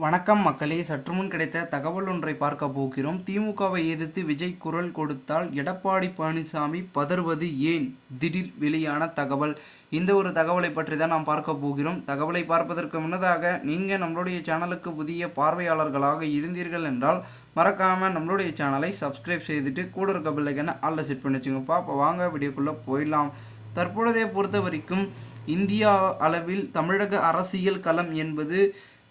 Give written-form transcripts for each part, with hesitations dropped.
வணக்கம் மக்களே, சற்றுமுன் கிடைத்த தகவல் ஒன்றை பார்க்க போகிறோம். திமுகவை எதிர்த்து விஜய் குரல் கொடுத்தால் எடப்பாடி பழனிசாமி பதறுவது ஏன்? திடீர் வெளியான தகவல். இந்த ஒரு தகவலை பற்றி தான் நாம் பார்க்க போகிறோம். தகவலை பார்ப்பதற்கு முன்னதாக நீங்கள் நம்மளுடைய சேனலுக்கு புதிய பார்வையாளர்களாக இருந்தீர்கள் என்றால் மறக்காமல் நம்மளுடைய சேனலை சப்ஸ்கிரைப் செய்துட்டு கூட இருக்க பெல் ஐகானை ஆல்ல செட் பண்ணி வச்சுங்கப்பா. அப்போ வாங்க வீடியோக்குள்ளே போயிடலாம். தற்பொழுதைய பொறுத்த வரைக்கும் இந்தியா அளவில் தமிழக அரசியல் களம் என்பது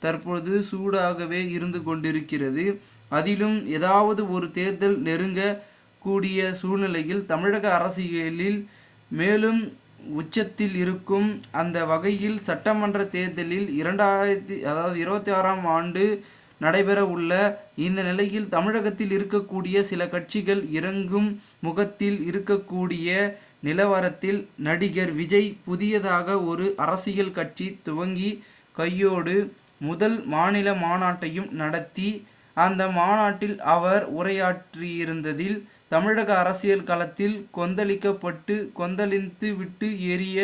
தற்பொழுது சூடாகவே இருந்து கொண்டிருக்கிறது. அதிலும் ஏதாவது ஒரு தேர்தல் நெருங்க கூடிய சூழ்நிலையில் தமிழக அரசியலில் மேலும் உச்சத்தில் இருக்கும். அந்த வகையில் சட்டமன்ற தேர்தலில் 2026ஆம் ஆண்டு நடைபெற உள்ள இந்த நிலையில் தமிழகத்தில் இருக்கக்கூடிய சில கட்சிகள் இறங்கும் முகத்தில் இருக்கக்கூடிய நிலவரத்தில் நடிகர் விஜய் புதியதாக ஒரு அரசியல் கட்சி துவங்கி கையோடு முதல் மாநில மாநாட்டையும் நடத்தி அந்த மாநாட்டில் அவர் உரையாற்றியிருந்ததில் தமிழக அரசியல் களத்தில் கொந்தளித்து விட்டு எரிய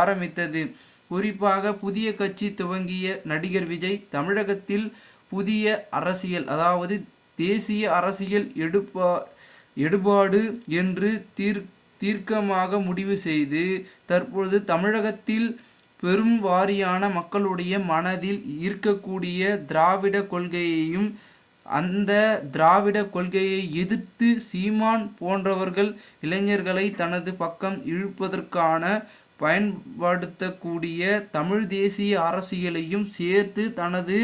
ஆரம்பித்தது. குறிப்பாக புதிய கட்சி துவங்கிய நடிகர் விஜய் தமிழகத்தில் புதிய அரசியல், அதாவது தேசிய அரசியல் எடுபாடு என்று தீர்க்கமாக முடிவு செய்து தற்பொழுது தமிழகத்தில் பெரும் வாரியான மக்களுடைய மனதில் இருக்கக்கூடிய திராவிட கொள்கையையும் அந்த திராவிட கொள்கையை எதிர்த்து சீமான் போன்றவர்கள் இளைஞர்களை தனது பக்கம் இழுப்பதற்கான பயன்படுத்தக்கூடிய தமிழ் தேசிய அரசியலையும் சேர்த்து தனது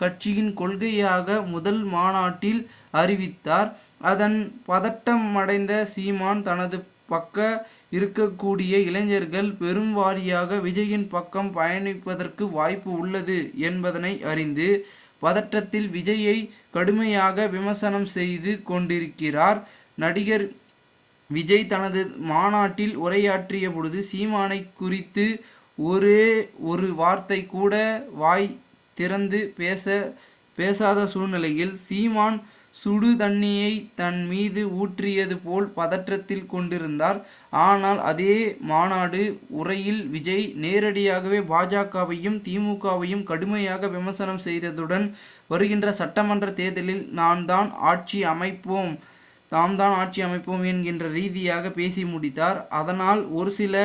கட்சியின் கொள்கையாக முதல் மாநாட்டில் அறிவித்தார். அதன் பதட்டமடைந்த சீமான் தனது பக்க இருக்கக்கூடிய இளைஞர்கள் பெரும் வாரியாக விஜயின் பக்கம் பயணிப்பதற்கு வாய்ப்பு உள்ளது என்பதனை அறிந்து பதற்றத்தில் விஜயை கடுமையாக விமர்சனம் செய்து கொண்டிருக்கிறார். நடிகர் விஜய் தனது மாநாட்டில் உரையாற்றிய பொழுது சீமானை குறித்து ஒரே ஒரு வார்த்தை கூட வாய் திறந்து பேசாத சூழ்நிலையில் சீமான் சுடு தண்ணியை தன் மீது ஊற்றியது போல் பதற்றத்தில் கொண்டிருந்தார். ஆனால் அதே மாநாடு உரையில் விஜய் நேரடியாகவே பாஜகவையும் திமுகவையும் கடுமையாக விமர்சனம் செய்ததுடன் வருகின்ற சட்டமன்ற தேர்தலில் தாம் தான் ஆட்சி அமைப்போம் என்கின்ற ரீதியாக பேசி முடித்தார். அதனால் ஒரு சில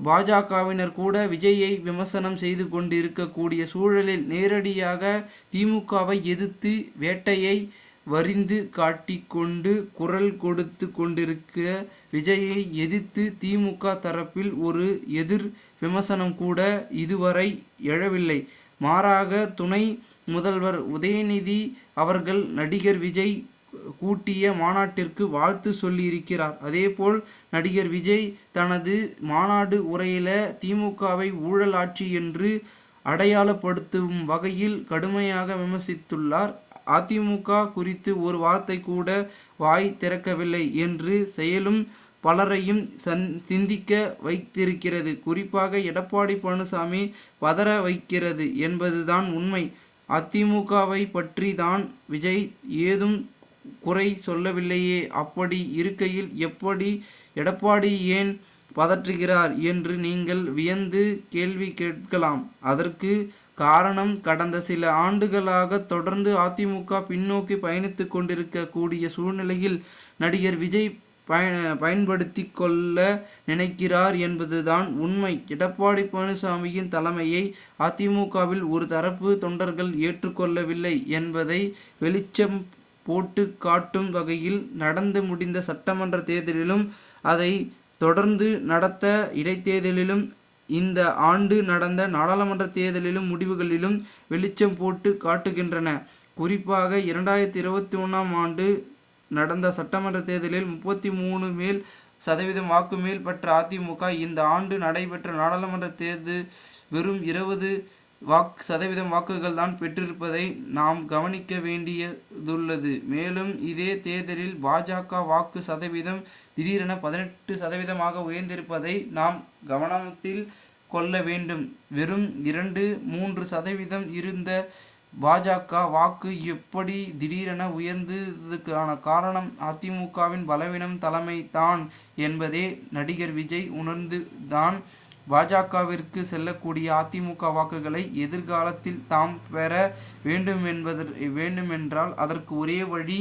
பாஜகவினர் கூட விஜயை விமர்சனம் செய்து கொண்டு இருக்கக்கூடிய சூழலில் நேரடியாக திமுகவை எதிர்த்து வேட்டையை வரிந்து காட்டிக்கொண்டு குரல் கொடுத்து கொண்டிருக்க விஜயை எதிர்த்து திமுக தரப்பில் ஒரு எதிர் விமர்சனம் கூட இதுவரை எழவில்லை. மாறாக துணை முதல்வர் உதயநிதி அவர்கள் நடிகர் விஜய் கூட்டிய மாநாட்டிற்கு வாழ்த்து சொல்லியிருக்கிறார். அதேபோல் நடிகர் விஜய் தனது மாநாடு உரையில திமுகவை ஊழல் ஆட்சி என்று அடையாளப்படுத்தும் வகையில் கடுமையாக விமர்சித்துள்ளார். அதிமுக குறித்து ஒரு வார்த்தை கூட வாய் திறக்கவில்லை என்று செயலும் பலரையும் சிந்திக்க வைத்திருக்கிறது. குறிப்பாக எடப்பாடி பழனிசாமி பதற வைக்கிறது என்பதுதான் உண்மை. அதிமுகவை பற்றி தான் விஜய் ஏதும் குறை சொல்லவில்லையே, அப்படி இருக்கையில் எப்படி எடப்பாடி ஏன் பதற்றுகிறார் என்று நீங்கள் வியந்து கேள்வி கேட்கலாம். அதற்கு காரணம் கடந்த சில ஆண்டுகளாக தொடர்ந்து அதிமுக பின்னோக்கி பயணித்து கொண்டிருக்கக்கூடிய சூழ்நிலையில் நடிகர் விஜய் பயன்படுத்தி கொள்ள நினைக்கிறார் என்பதுதான் உண்மை. எடப்பாடி பழனிசாமியின் தலைமையை அதிமுகவில் ஒரு தரப்பு தொண்டர்கள் ஏற்றுக்கொள்ளவில்லை என்பதை வெளிச்சம் போட்டு காட்டும் வகையில் நடந்து முடிந்த சட்டமன்ற தேர்தலிலும் அதை தொடர்ந்து நடத்த இடைத்தேர்தலிலும் இந்த ஆண்டு நடந்த நாடாளுமன்ற தேர்தலிலும் முடிவுகளிலும் வெளிச்சம் போட்டு காட்டுகின்றன. குறிப்பாக 2021ஆம் ஆண்டு நடந்த சட்டமன்ற தேர்தலில் 33% வாக்கு மேல் பெற்ற அதிமுக இந்த ஆண்டு நடைபெற்ற நாடாளுமன்ற தேர்தல் வெறும் 20% வாக்குகள் தான் பெற்றிருப்பதை நாம் கவனிக்க வேண்டியதுள்ளது. மேலும் இதே தேர்தலில் பாஜக வாக்கு சதவீதம் திடீரென 18% உயர்ந்திருப்பதை நாம் கவனத்தில் கொள்ள வேண்டும். வெறும் 2-3% இருந்த பாஜக வாக்கு எப்படி திடீரென உயர்ந்ததுக்கான காரணம் அதிமுகவின் பலவீனம் தலைமை தான் என்பதே நடிகர் விஜய் உணர்ந்து தான் பாஜகவிற்கு செல்லக்கூடிய அதிமுக வாக்குகளை எதிர்காலத்தில் தாம் பெற வேண்டுமென்றால் அதற்கு ஒரே வழி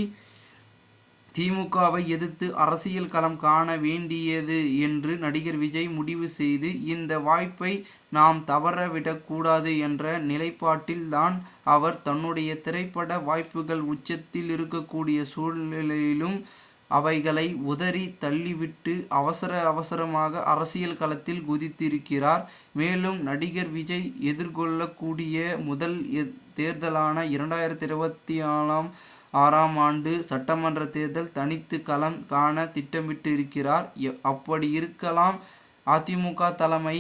திமுகவை எதிர்த்து அரசியல் களம் காண வேண்டியது என்று நடிகர் விஜய் முடிவு செய்து இந்த வாய்ப்பை நாம் தவறவிடக்கூடாது என்ற நிலைப்பாட்டில் தான் அவர் தன்னுடைய திரைப்பட வாய்ப்புகள் உச்சத்தில் இருக்கக்கூடிய சூழ்நிலையிலும் அவைகளை உதறி தள்ளிவிட்டு அவசரமாக அரசியல் களத்தில் குதித்திருக்கிறார். மேலும் நடிகர் விஜய் எதிர்கொள்ளக்கூடிய முதல் தேர்தலான 2024ஆம் ஆண்டு சட்டமன்ற தேர்தல் தனித்து களம் காண திட்டமிட்டிருக்கிறார். அப்படி இருக்கலாம் அதிமுக தலைமை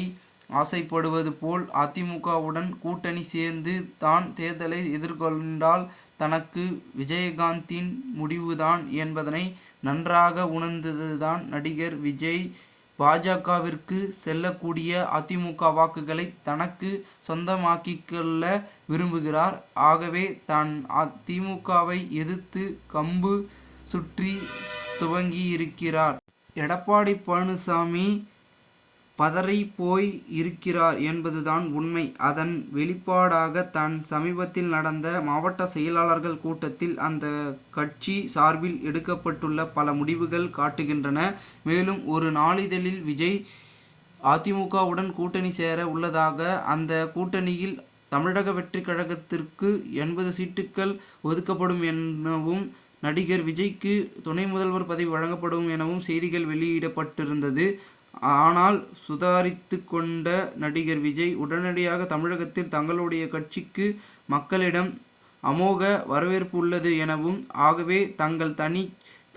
ஆசைப்படுவது போல் அதிமுகவுடன் கூட்டணி சேர்ந்து தான் தேர்தலை எதிர்கொண்டால் தனக்கு விஜயகாந்தின் முடிவுதான் என்பதனை நன்றாக உணர்ந்ததுதான் நடிகர் விஜய் பாஜகவிற்கு செல்லக்கூடிய அதிமுக வாக்குகளை தனக்கு சொந்தமாக்கிக்கொள்ள விரும்புகிறார். ஆகவே தான் திமுகவை எதிர்த்து கம்பு சுற்றி துவங்கியிருக்கிறார். எடப்பாடி பழனிசாமி பதறி போய் இருக்கிறார் என்பதுதான் உண்மை. அதன் வெளிப்பாடாக தான் சமீபத்தில் நடந்த மாவட்ட செயலாளர்கள் கூட்டத்தில் அந்த கட்சி சார்பில் எடுக்கப்பட்டுள்ள பல முடிவுகள் காட்டுகின்றன. மேலும் ஒரு நாளிதழில் விஜய் அதிமுகவுடன் கூட்டணி சேர உள்ளதாக, அந்த கூட்டணியில் தமிழக வெற்றி கழகத்திற்கு 80 சீட்டுகள் ஒதுக்கப்படும் எனவும் நடிகர் விஜய்க்கு துணை முதல்வர் பதவி வழங்கப்படும் எனவும் செய்திகள் வெளியிடப்பட்டிருந்தது. ஆனால் சுதாரித்து கொண்ட நடிகர் விஜய் உடனடியாக தமிழகத்தில் தங்களுடைய கட்சிக்கு மக்களிடம் அமோக வரவேற்பு உள்ளது எனவும், ஆகவே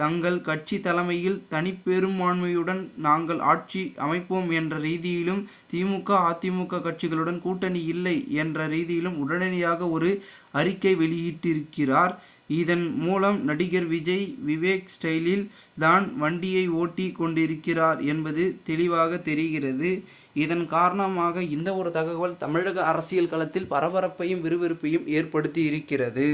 தங்கள் கட்சி தலைமையில் தனிப்பெரும்பான்மையுடன் நாங்கள் ஆட்சி அமைப்போம் என்ற ரீதியிலும், திமுக அதிமுக கட்சிகளுடன் கூட்டணி இல்லை என்ற ரீதியிலும் உடனடியாக ஒரு அறிக்கை வெளியிட்டிருக்கிறார். இதன் மூலம் நடிகர் விஜய் விவேக் ஸ்டைலில் தான் வண்டியை ஓட்டி கொண்டிருக்கிறார் என்பது தெளிவாக தெரிகிறது. இதன் காரணமாக இந்த ஒரு தகவல் தமிழக அரசியல் களத்தில் பரபரப்பையும் விறுவிறுப்பையும் ஏற்படுத்தி இருக்கிறது.